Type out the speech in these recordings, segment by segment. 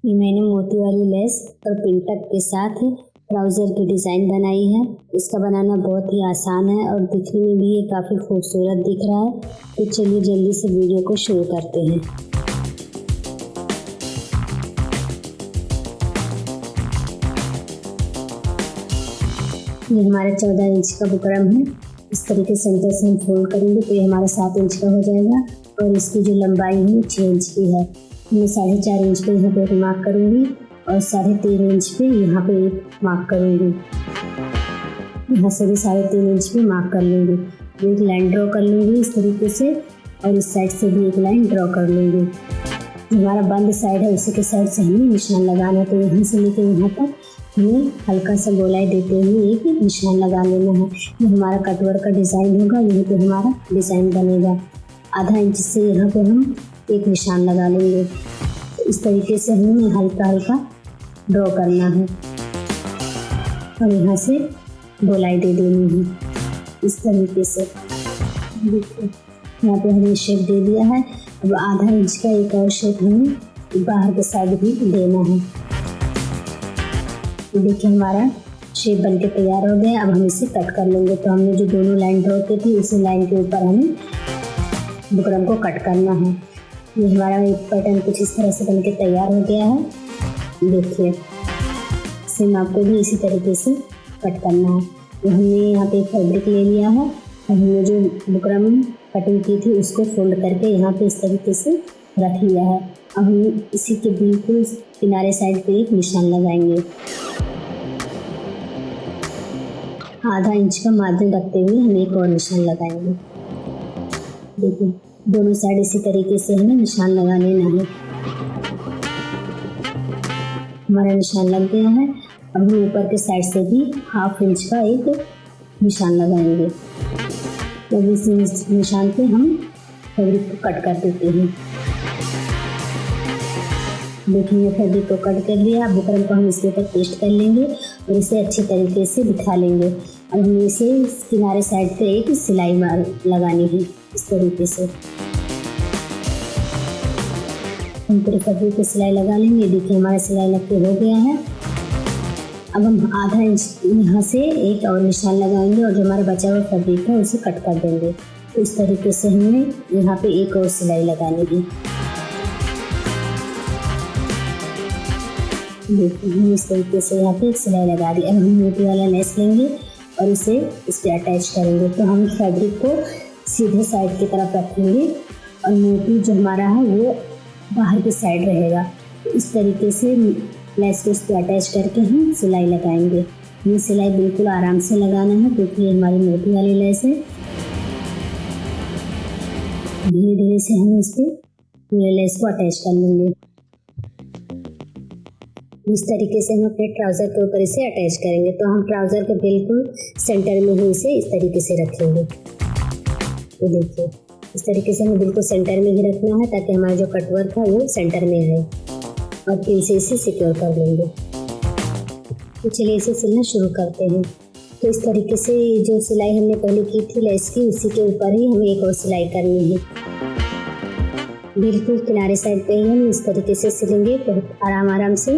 ये मैंने मोती वाली लेस और पिंटक के साथ ट्राउज़र की डिज़ाइन बनाई है। इसका बनाना बहुत ही आसान है और दिखने में भी ये काफ़ी खूबसूरत दिख रहा है। तो चलिए जल्दी से वीडियो को शुरू करते हैं। ये हमारा 14 इंच का बुकरम है। इस तरीके सेंटर से हम फोल्ड करेंगे तो ये हमारा 7 इंच का हो जाएगा और इसकी जो लंबाई है 6 इंच की है। मैं 4.5 इंच पे यहाँ पे एक मार्क करूँगी और 3.5 इंच पे यहाँ पे एक मार्क करूँगी। यहाँ से भी 3.5 इंच पे मार्क कर लूँगी। एक लाइन ड्रॉ कर लूँगी इस तरीके से और इस साइड से भी एक लाइन ड्रॉ कर लूँगी। हमारा बंद साइड है उसी के साइड से हमें निशान लगाना है। तो यहाँ से लेकर यहाँ तक हमें हल्का सा गोलाई देते हुए एक निशान लगा लेना है। ये हमारा कटवर्क का डिज़ाइन होगा, यहीं पे हमारा डिज़ाइन बनेगा। आधा इंच से यहाँ पे हम एक निशान लगा लेंगे। तो इस तरीके से हमें हल्का हल्का ड्रॉ करना है और यहाँ से गोलाई दे देनी है इस तरीके से। देखिए यहाँ पे हमने शेप दे दिया है। अब आधा इंच का एक और शेप हमें बाहर के साइड भी देना है। देखिए हमारा शेप बनके तैयार हो गया। अब हम इसे कट कर लेंगे। तो हमने जो दोनों लाइन ड्रॉ की थी उसी लाइन के ऊपर हमें बुकरम को कट करना है। ये हमारा एक पैटर्न कुछ इस तरह से बनके तैयार हो गया है। देखिए सेम आपको भी इसी तरीके से कट करना है। तो हमने यहाँ पे फैब्रिक ले लिया है और हमने जो बुकरम कटिंग की थी उसको फोल्ड करके यहाँ पे इस तरीके से रख लिया है। अब हम इसी के बिल्कुल किनारे साइड पे एक निशान लगाएंगे। आधा इंच का मार्जिन रखते हुए हम एक और निशान लगाएंगे। देखिए दोनों साइड इसी तरीके से हमें निशान लगा लेना है। हमारा निशान लग गया है। अब हम ऊपर के साइड से भी 1/2 इंच का एक निशान लगाएंगे। तो इस निशान पे हम फैब्रिक को कट कर देते हैं। देखिए फैब्रिक को कट कर लिया। बुकरम को हम इसके ऊपर पेस्ट कर लेंगे और इसे अच्छी तरीके से बिठा लेंगे। अब हमें इसे किनारे साइड पे एक सिलाई लगानी है इस तरीके से। हम पूरे फैब्रिक पे सिलाई लगा लेंगे। देखिए हमारा सिलाई लग के हो गया है। अब हम आधा इंच यहाँ से एक और निशान लगाएंगे और जो हमारा बचा हुआ फैब्रिक है उसे कट कर देंगे। तो इस तरीके से हमें यहाँ पे एक और सिलाई लगानी है। देखिए हम इस तरीके से यहाँ पे एक सिलाई लगा दी। अब हम मोती वाला लेस लेंगे और इसे इस पर अटैच करेंगे। तो हम फैब्रिक को सीधे साइड की तरफ रखेंगे और मोती जो हमारा है वो बाहर की साइड रहेगा। तो इस तरीके से लेस को इस पर अटैच करके हम सिलाई लगाएंगे। ये सिलाई बिल्कुल आराम से लगाना है क्योंकि ये हमारी मोती वाली लेस है। धीरे धीरे से हम इस पर पूरे लेस को अटैच कर लेंगे। इस तरीके से हम अपने ट्राउज़र के ऊपर इसे अटैच करेंगे। तो हम ट्राउज़र के बिल्कुल सेंटर में ही इसे इस तरीके से रखेंगे। तो देखिए इस तरीके से हमें बिल्कुल सेंटर में ही रखना है ताकि हमारा जो कटवर्क है वो सेंटर में आए और पिन से इसे सिक्योर कर लेंगे। तो चलिए इसे सिलना शुरू करते हैं। तो इस तरीके से जो सिलाई हमने पहले की थी लेस की उसी के ऊपर ही हमें एक और सिलाई करनी है। बिल्कुल किनारे साइड पे ही हम इस तरीके से सिलेंगे बहुत आराम से,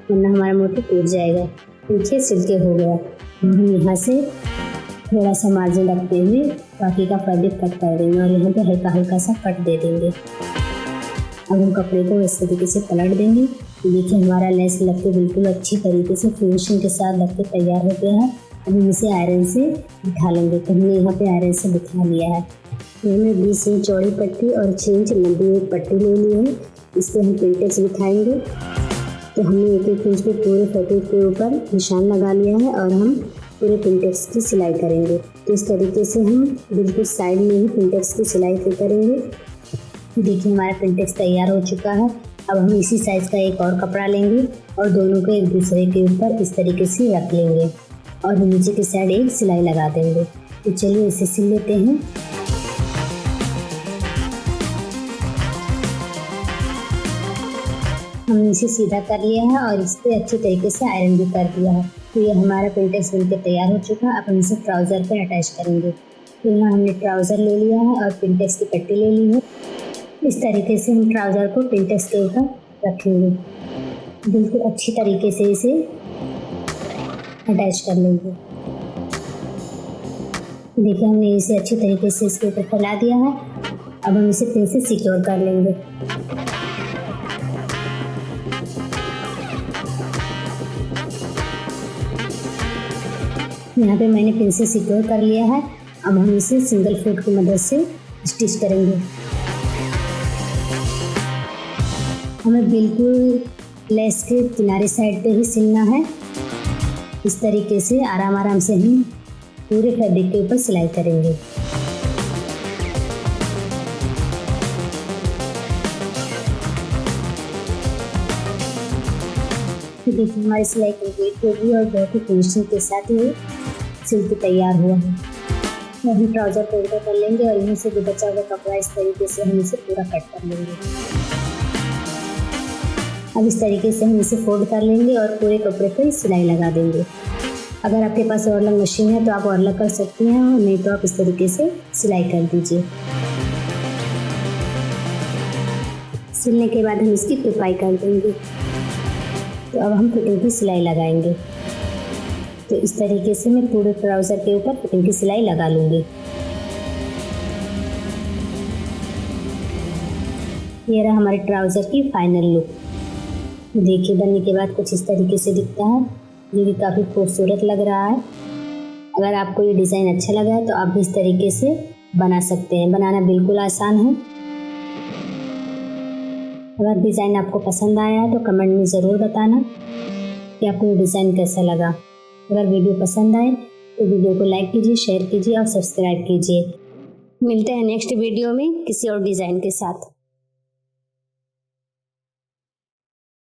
वरना हमारा मोती टूट जाएगा। पीछे सिलके हो गया। हम यहाँ से थोड़ा सा मार्जिन रखते हुए बाकी का फैब्रिक कट कर देंगे और यहाँ पे हल्का हल्का सा कट दे देंगे। अब हम कपड़े को इस तरीके से पलट देंगे। देखिए हमारा लेस लग के बिल्कुल अच्छी तरीके से फिनिशिंग के साथ लग के तैयार हो गया है। अब हम इसे आयरन से बिठा लेंगे। तो हमने यहाँ पे आयरन से बिठा लिया है। हमने 20 इंच चौड़ी पट्टी और 6 इंच लंबी एक पट्टी ले ली है। इस पर हम पिंटेक्स बिठाएंगे। तो हमने 1-1 इंच पे पूरे फैब्रिक के ऊपर निशान लगा लिया है और हम पूरे पिंटेक्स की सिलाई करेंगे। तो इस तरीके से हम बिल्कुल साइड में ही पिंटेक्स की सिलाई करेंगे। देखिए हमारा पिंटेक्स तैयार हो चुका है। अब हम इसी साइज़ का एक और कपड़ा लेंगे और दोनों को एक दूसरे के ऊपर इस तरीके से रख लेंगे और नीचे की साइड एक सिलाई लगा देंगे। तो चलिए इसे सिल लेते हैं। हमने इसे सीधा कर लिया है और इस पर अच्छी तरीके से आयरन भी कर दिया है। तो ये हमारा पिंटेक्स बनके तैयार हो चुका है। अब हम इसे ट्राउज़र पे अटैच करेंगे। तो यहाँ हमने ट्राउज़र ले लिया है और पिंटेक्स की पट्टी ले ली है। इस तरीके से हम ट्राउज़र को पिंटेक्स के ऊपर रखेंगे। बिल्कुल अच्छी तरीके से इसे अटैच कर लेंगे। देखिए हमने इसे अच्छी तरीके से इसके ऊपर फैला दिया है। अब हम इसे पिन से सिक्योर कर लेंगे। यहाँ पे मैंने पिन से सिक्योर कर लिया है। अब हम इसे सिंगल फुट की मदद से स्टिच करेंगे। हमें बिल्कुल लेस के किनारे साइड पे ही सिलना है। इस तरीके से आराम आराम से हम पूरे फैब्रिक के ऊपर सिलाई करेंगे। देखिए हमारी सिलाई कंप्लीट हो गई और बहुत ही फिनिशिंग के साथ ये सिल के तैयार हुआ है। तो हम ट्राउजर को उल्टा कर लेंगे और यहीं से जो बचा हुआ कपड़ा इस तरीके से हम इसे पूरा कट कर लेंगे। अब इस तरीके से हम इसे फोल्ड कर लेंगे और पूरे कपड़े पर सिलाई लगा देंगे। अगर आपके पास ओवरलॉक मशीन है तो आप ओवरलॉक कर सकती हैं, और नहीं तो आप इस तरीके से सिलाई कर दीजिए। सिलने के बाद हम इसकी तुरपाई कर देंगे। तो अब हम फिटिंग की सिलाई लगाएंगे। तो इस तरीके से मैं पूरे ट्राउज़र के ऊपर फिटिंग की सिलाई लगा लूँगी। ये रहा हमारे ट्राउज़र की फाइनल लुक। देखिए बनने के बाद कुछ इस तरीके से दिखता है, जो कि काफ़ी खूबसूरत लग रहा है। अगर आपको ये डिज़ाइन अच्छा लगा है तो आप भी इस तरीके से बना सकते हैं। बनाना बिल्कुल आसान है। अगर डिज़ाइन आपको पसंद आया है तो कमेंट में ज़रूर बताना कि आपको ये डिज़ाइन कैसा लगा। अगर वीडियो पसंद आए तो वीडियो को लाइक कीजिए, शेयर कीजिए और सब्सक्राइब कीजिए। मिलते हैं नेक्स्ट वीडियो में किसी और डिज़ाइन के साथ।